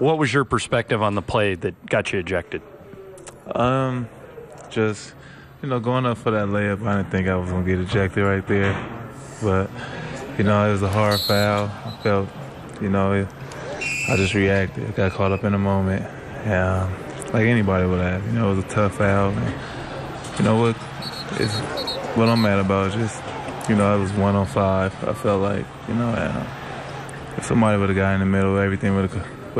What was your perspective on the play that got you ejected? Just, going up for that layup, I didn't think I was going to get ejected right there. But, it was a hard foul. I felt, I just reacted. Got caught up in the moment. Like anybody would have. It was a tough foul. And, what I'm mad about is just, it was 1 on 5. I felt like, if somebody would have got in the middle, everything would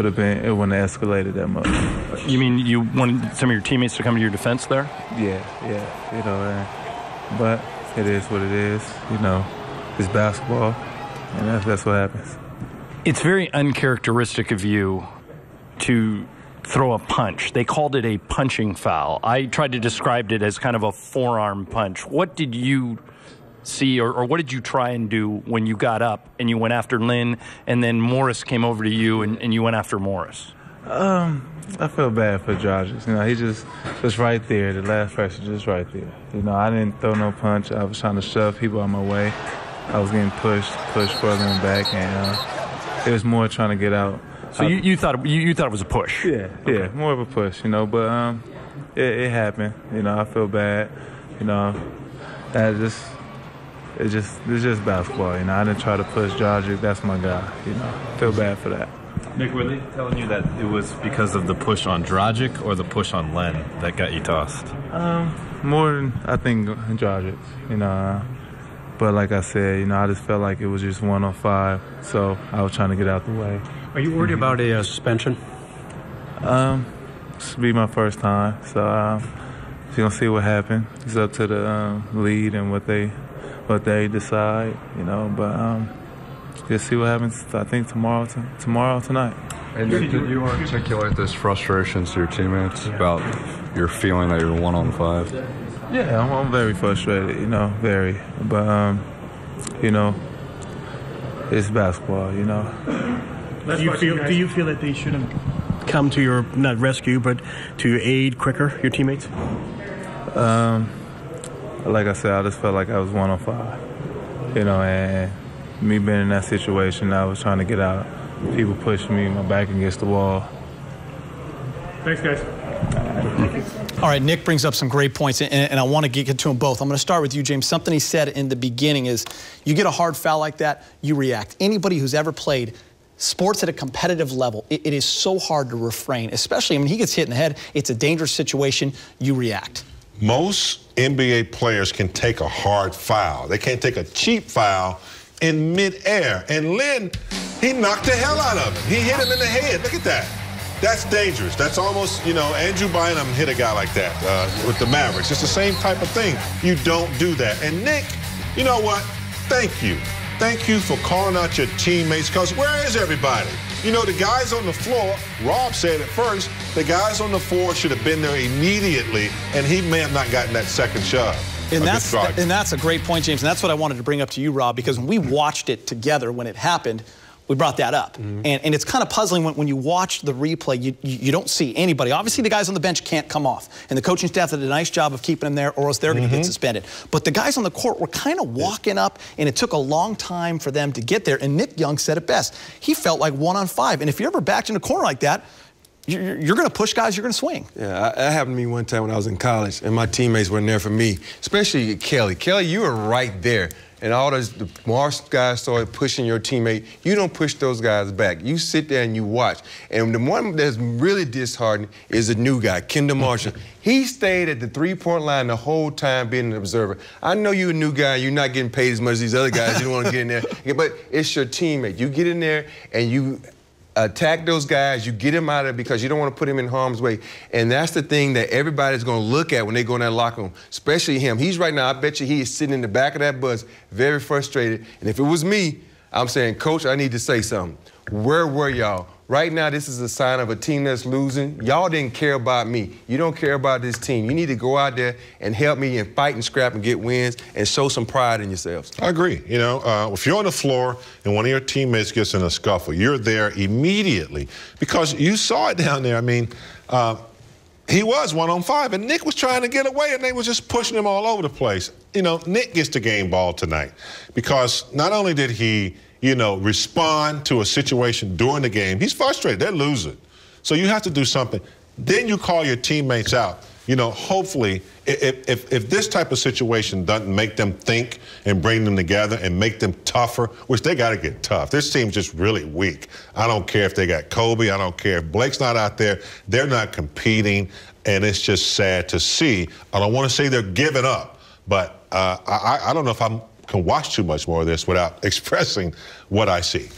have been, it wouldn't have escalated that much. You mean you wanted some of your teammates to come to your defense there? Yeah. But it is what it is. It's basketball, and that's what happens. It's very uncharacteristic of you to throw a punch. They called it a punching foul. I tried to describe it as kind of a forearm punch. What did you see, or what did you try and do when you got up and you went after Lynn, and then Morris came over to you and you went after Morris? I feel bad for Georges. He just was right there, the last person just right there. I didn't throw no punch. I was trying to shove people out my way. I was getting pushed further and back, and it was more trying to get out. So you thought it was a push? Yeah, okay. More of a push, but it happened. I feel bad. It's just basketball. I didn't try to push Georges. That's my guy. Feel bad for that. Nick, were they telling you that it was because of the push on Dragic or the push on Len that got you tossed? More than, I think, Dragic, But like I said, I just felt like it was just 1 on 5, so I was trying to get out the way. Are you worried about a suspension? This will be my first time, so you're going to see what happens. It's up to the lead and what they decide, but just see what happens, I think, tomorrow tonight. And did you articulate this frustration to your teammates about your feeling that you're 1 on 5? Yeah, I'm very frustrated, very. But, it's basketball, Do you feel that they should have come to your, not rescue, but to aid quicker, your teammates? Like I said, I just felt like I was 1 on 5, and me being in that situation, I was trying to get out. People pushed me, my back against the wall. Thanks, guys. All right, Nick brings up some great points, and I want to get to them both. I'm going to start with you, James. Something he said in the beginning is, you get a hard foul like that, you react. Anybody who's ever played sports at a competitive level, it is so hard to refrain, especially when he gets hit in the head. It's a dangerous situation. You react. Most NBA players can take a hard foul. They can't take a cheap foul in midair. And Lynn, he knocked the hell out of him. He hit him in the head. Look at that. That's dangerous. That's almost, Andrew Bynum hit a guy like that with the Mavericks. It's the same type of thing. You don't do that. And Nick, you know what? Thank you. Thank you for calling out your teammates, because where is everybody? The guys on the floor, Rob said it first, the guys on the floor should have been there immediately, and he may have not gotten that second shove. And that's a great point, James, and that's what I wanted to bring up to you, Rob, because when we watched it together when it happened, we brought that up. And it's kind of puzzling when you watch the replay, you don't see anybody. Obviously, the guys on the bench can't come off, and the coaching staff did a nice job of keeping them there, or else they're going to get suspended. But the guys on the court were kind of walking up, and it took a long time for them to get there. And Nick Young said it best. He felt like 1 on 5. And if you're ever backed in a corner like that, you're going to push guys, you're going to swing. Yeah, that happened to me one time when I was in college, and my teammates weren't there for me, especially Kelly. Kelly, you were right there. And all the Mars guys started pushing your teammate. You don't push those guys back. You sit there and you watch. And the one that's really disheartening is the new guy, Kendall Marshall. He stayed at the three-point line the whole time being an observer. I know you're a new guy. You're not getting paid as much as these other guys. You don't want to get in there. But it's your teammate. You get in there and you attack those guys, you get him out of there because you don't want to put him in harm's way. And that's the thing that everybody's going to look at when they go in that locker room, especially him. He's right now, I bet you he is sitting in the back of that bus, very frustrated. And if it was me, I'm saying, Coach, I need to say something. Where were y'all? Right now, this is a sign of a team that's losing. Y'all didn't care about me. You don't care about this team. You need to go out there and help me and fight and scrap and get wins and show some pride in yourselves. I agree. If you're on the floor and one of your teammates gets in a scuffle, you're there immediately because you saw it down there. I mean, he was 1 on 5, and Nick was trying to get away, and they were just pushing him all over the place. Nick gets the game ball tonight because not only did he respond to a situation during the game. He's frustrated. They're losing. So you have to do something. Then you call your teammates out. You know, hopefully, if this type of situation doesn't make them think and bring them together and make them tougher, which they got to get tough. This team's just really weak. I don't care if they got Kobe. I don't care if Blake's not out there. They're not competing, and it's just sad to see. I don't want to say they're giving up, but I don't know if I can watch too much more of this without expressing what I see.